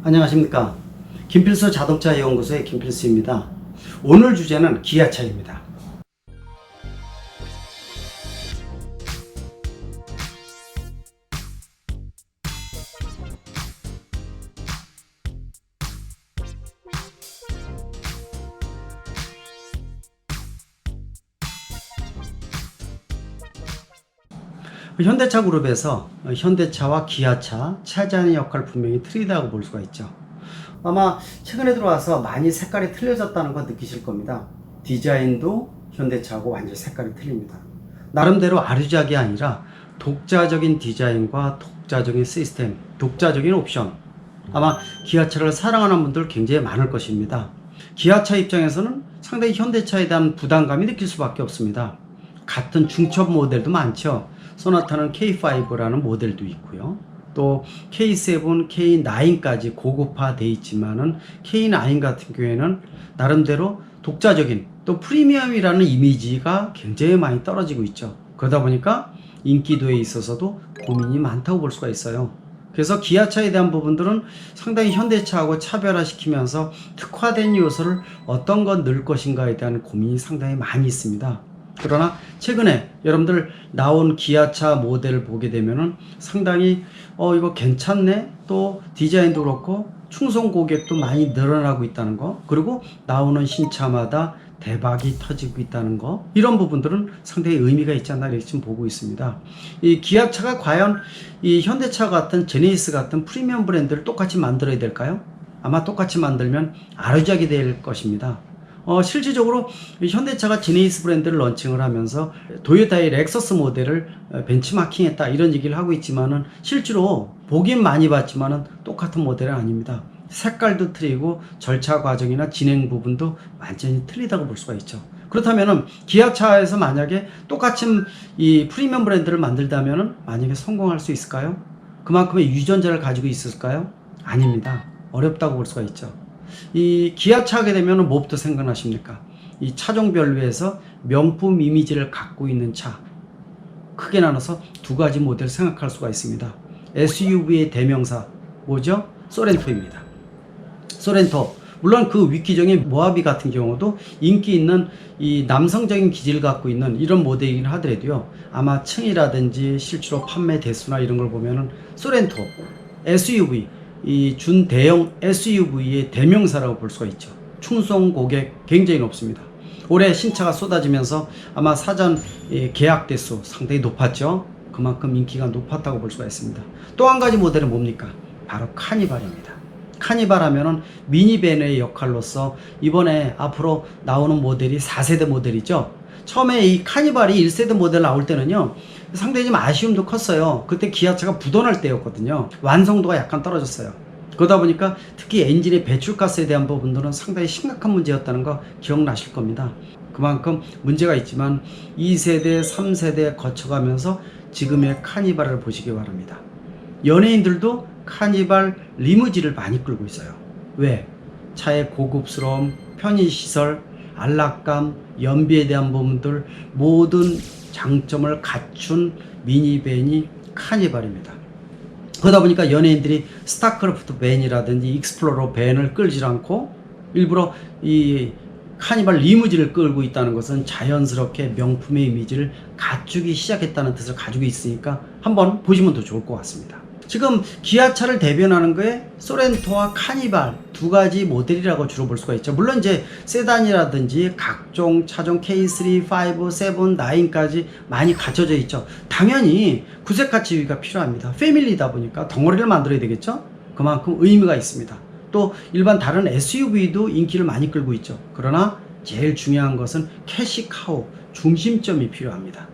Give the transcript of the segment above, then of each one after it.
안녕하십니까. 김필수 자동차 연구소의 김필수입니다. 오늘 주제는 기아차입니다. 현대차 그룹에서 현대차와 기아차, 차지하는 역할 분명히 틀리다고 볼 수가 있죠. 아마 최근에 들어와서 많이 색깔이 틀려졌다는 거 느끼실 겁니다. 디자인도 현대차하고 완전히 색깔이 틀립니다. 나름대로 아류작이 아니라 독자적인 디자인과 독자적인 시스템, 독자적인 옵션. 아마 기아차를 사랑하는 분들 굉장히 많을 것입니다. 기아차 입장에서는 상당히 현대차에 대한 부담감이 느낄 수밖에 없습니다. 같은 중첩 모델도 많죠. 소나타는 K5라는 모델도 있고요. 또 K7, K9까지 고급화되어 있지만은 K9 같은 경우에는 나름대로 독자적인 또 프리미엄이라는 이미지가 굉장히 많이 떨어지고 있죠. 그러다 보니까 인기도에 있어서도 고민이 많다고 볼 수가 있어요. 그래서 기아차에 대한 부분들은 상당히 현대차하고 차별화시키면서 특화된 요소를 어떤 건 넣을 것인가에 대한 고민이 상당히 많이 있습니다. 그러나 최근에 여러분들 나온 기아차 모델을 보게 되면은 상당히 이거 괜찮네, 또 디자인도 그렇고 충성 고객도 많이 늘어나고 있다는 거, 그리고 나오는 신차마다 대박이 터지고 있다는 거, 이런 부분들은 상당히 의미가 있지 않나 이렇게 지금 보고 있습니다. 이 기아차가 과연 이 현대차 같은 제네시스 같은 프리미엄 브랜드를 똑같이 만들어야 될까요? 아마 똑같이 만들면 아류작이 될 것입니다. 실질적으로 현대차가 제네시스 브랜드를 런칭을 하면서 도요타의 렉서스 모델을 벤치마킹했다 이런 얘기를 하고 있지만은 실제로 보긴 많이 봤지만은 똑같은 모델은 아닙니다. 색깔도 틀리고 절차 과정이나 진행 부분도 완전히 틀리다고 볼 수가 있죠. 그렇다면은 기아차에서 만약에 똑같이 이 프리미엄 브랜드를 만들다면은 만약에 성공할 수 있을까요? 그만큼의 유전자를 가지고 있을까요? 아닙니다. 어렵다고 볼 수가 있죠. 이 기아차 하게 되면 뭐부터 생각나십니까? 이 차종별로에서 명품 이미지를 갖고 있는 차, 크게 나눠서 두 가지 모델 생각할 수가 있습니다. SUV의 대명사 뭐죠? 소렌토입니다. 소렌토, 물론 그 위키적인 모하비 같은 경우도 인기 있는 이 남성적인 기질을 갖고 있는 이런 모델이긴 하더라도요, 아마 층이라든지 실제로 판매 대수나 이런 걸 보면은 소렌토 SUV, 이 준대형 SUV의 대명사라고 볼 수가 있죠. 충성 고객 굉장히 높습니다. 올해 신차가 쏟아지면서 아마 사전 계약 대수 상당히 높았죠. 그만큼 인기가 높았다고 볼 수가 있습니다. 또 한 가지 모델은 뭡니까? 바로 카니발입니다. 카니발 하면은 미니밴의 역할로서 이번에 앞으로 나오는 모델이 4세대 모델이죠. 처음에 이 카니발이 1세대 모델 나올 때는요, 상당히 좀 아쉬움도 컸어요. 그때 기아차가 부도날 때였거든요. 완성도가 약간 떨어졌어요. 그러다 보니까 특히 엔진의 배출가스에 대한 부분들은 상당히 심각한 문제였다는 거 기억나실 겁니다. 그만큼 문제가 있지만 2세대, 3세대 거쳐가면서 지금의 카니발을 보시기 바랍니다. 연예인들도 카니발 리무진을 많이 끌고 있어요. 왜? 차의 고급스러움, 편의시설, 안락감, 연비에 대한 부분들 모든 장점을 갖춘 미니밴이 카니발입니다. 그러다 보니까 연예인들이 스타크래프트 밴이라든지 익스플로러 밴을 끌지 않고 일부러 이 카니발 리무진을 끌고 있다는 것은 자연스럽게 명품의 이미지를 갖추기 시작했다는 뜻을 가지고 있으니까 한번 보시면 더 좋을 것 같습니다. 지금 기아차를 대변하는 거에 소렌토와 카니발 두 가지 모델이라고 주로 볼 수가 있죠. 물론 이제 세단이라든지 각종 차종 K3, 5, 7, 9까지 많이 갖춰져 있죠. 당연히 구색가 지위가 필요합니다. 패밀리다 보니까 덩어리를 만들어야 되겠죠. 그만큼 의미가 있습니다. 또 일반 다른 SUV도 인기를 많이 끌고 있죠. 그러나 제일 중요한 것은 캐시카우, 중심점이 필요합니다.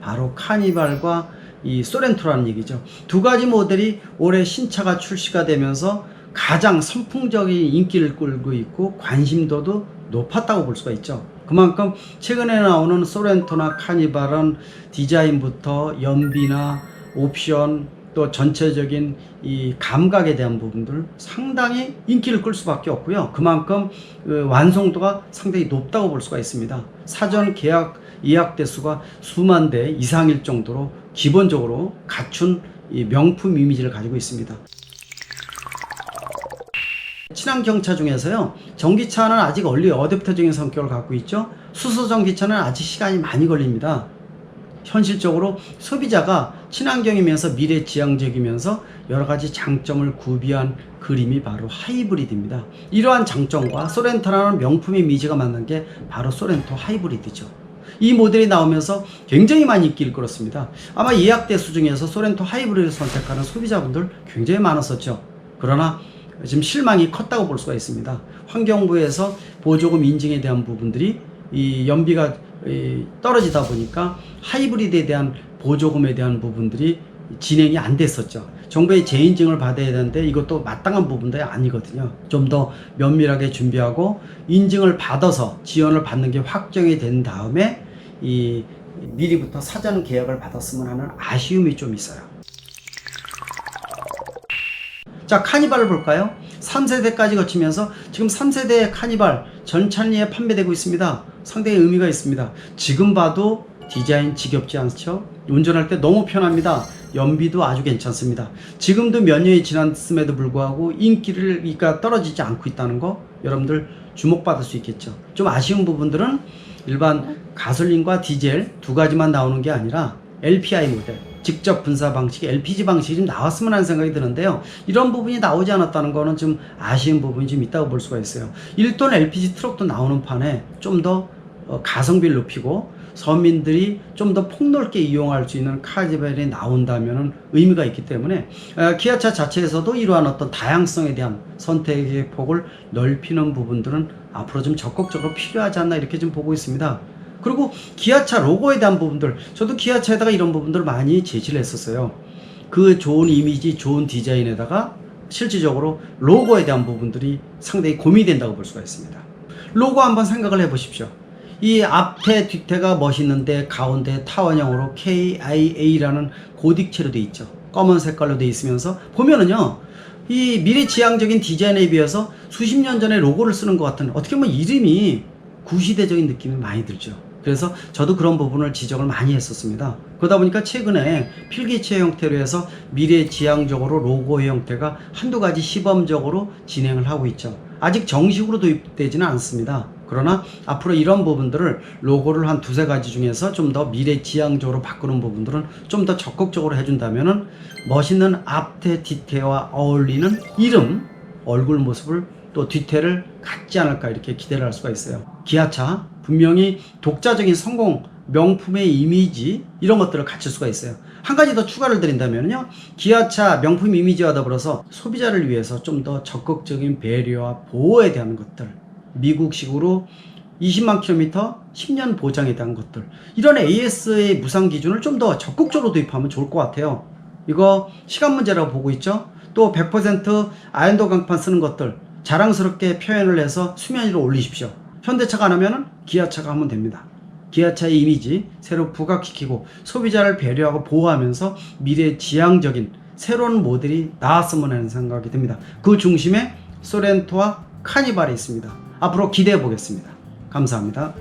바로 카니발과 이 소렌토라는 얘기죠. 두 가지 모델이 올해 신차가 출시가 되면서 가장 선풍적인 인기를 끌고 있고 관심도도 높았다고 볼 수가 있죠. 그만큼 최근에 나오는 소렌토나 카니발은 디자인부터 연비나 옵션 또 전체적인 이 감각에 대한 부분들 상당히 인기를 끌 수밖에 없고요. 그만큼 완성도가 상당히 높다고 볼 수가 있습니다. 사전 계약 예약 대수가 수만 대 이상일 정도로 기본적으로 갖춘 이 명품 이미지를 가지고 있습니다. 친환경차 중에서요, 전기차는 아직 얼리 어댑터적인 성격을 갖고 있죠. 수소 전기차는 아직 시간이 많이 걸립니다. 현실적으로 소비자가 친환경이면서 미래지향적이면서 여러가지 장점을 구비한 그림이 바로 하이브리드입니다. 이러한 장점과 소렌토라는 명품 이미지가 만난 게 바로 소렌토 하이브리드죠. 이 모델이 나오면서 굉장히 많이 인기를 끌었습니다. 아마 예약 대수 중에서 소렌토 하이브리드를 선택하는 소비자분들 굉장히 많았었죠. 그러나 지금 실망이 컸다고 볼 수가 있습니다. 환경부에서 보조금 인증에 대한 부분들이 이 연비가 떨어지다 보니까 하이브리드에 대한 보조금에 대한 부분들이 진행이 안 됐었죠. 정부의 재인증을 받아야 되는데 이것도 마땅한 부분들이 아니거든요. 좀 더 면밀하게 준비하고 인증을 받아서 지원을 받는 게 확정이 된 다음에 미리부터 사전 계약을 받았으면 하는 아쉬움이 좀 있어요. 자, 카니발을 볼까요? 3세대까지 거치면서 지금 3세대의 카니발 전차리에 판매되고 있습니다. 상당히 의미가 있습니다. 지금 봐도 디자인 지겹지 않죠? 운전할 때 너무 편합니다. 연비도 아주 괜찮습니다. 지금도 몇 년이 지났음에도 불구하고 인기가 떨어지지 않고 있다는 거 여러분들 주목받을 수 있겠죠. 좀 아쉬운 부분들은 일반 가솔린과 디젤 두 가지만 나오는 게 아니라 LPI 모델, 직접 분사 방식, LPG 방식이 좀 나왔으면 하는 생각이 드는데요. 이런 부분이 나오지 않았다는 거는 좀 아쉬운 부분이 좀 있다고 볼 수가 있어요. 1톤 LPG 트럭도 나오는 판에 좀 더 가성비를 높이고 서민들이 좀 더 폭넓게 이용할 수 있는 카니발이 나온다면 의미가 있기 때문에 기아차 자체에서도 이러한 어떤 다양성에 대한 선택의 폭을 넓히는 부분들은 앞으로 좀 적극적으로 필요하지 않나 이렇게 좀 보고 있습니다. 그리고 기아차 로고에 대한 부분들, 저도 기아차에다가 이런 부분들을 많이 제시를 했었어요. 그 좋은 이미지, 좋은 디자인에다가 실질적으로 로고에 대한 부분들이 상당히 고민이 된다고 볼 수가 있습니다. 로고 한번 생각을 해보십시오. 이 앞에 뒤태가 멋있는데 가운데 타원형으로 KIA라는 고딕체로 되어 있죠. 검은 색깔로 되어 있으면서 보면은요, 이 미래지향적인 디자인에 비해서 수십 년 전에 로고를 쓰는 것 같은, 어떻게 보면 이름이 구시대적인 느낌이 많이 들죠. 그래서 저도 그런 부분을 지적을 많이 했었습니다. 그러다 보니까 최근에 필기체 형태로 해서 미래지향적으로 로고의 형태가 한두 가지 시범적으로 진행을 하고 있죠. 아직 정식으로 도입되지는 않습니다. 그러나 앞으로 이런 부분들을 로고를 한 두세 가지 중에서 좀 더 미래지향적으로 바꾸는 부분들은 좀 더 적극적으로 해준다면은 멋있는 앞뒤 뒤태와 어울리는 이름, 얼굴 모습을 또 뒤태를 갖지 않을까 이렇게 기대를 할 수가 있어요. 기아차 분명히 독자적인 성공, 명품의 이미지 이런 것들을 갖출 수가 있어요. 한 가지 더 추가를 드린다면요, 기아차 명품 이미지와 더불어서 소비자를 위해서 좀 더 적극적인 배려와 보호에 대한 것들, 미국식으로 20만 킬로미터 10년 보장에 대한 것들, 이런 AS의 무상 기준을 좀 더 적극적으로 도입하면 좋을 것 같아요. 이거 시간 문제라고 보고 있죠. 또 100% 아연도 강판 쓰는 것들 자랑스럽게 표현을 해서 수면 위로 올리십시오. 현대차가 안 하면은 기아차가 하면 됩니다. 기아차의 이미지 새로 부각시키고 소비자를 배려하고 보호하면서 미래지향적인 새로운 모델이 나왔으면 하는 생각이 듭니다. 그 중심에 소렌토와 카니발이 있습니다. 앞으로 기대해 보겠습니다. 감사합니다.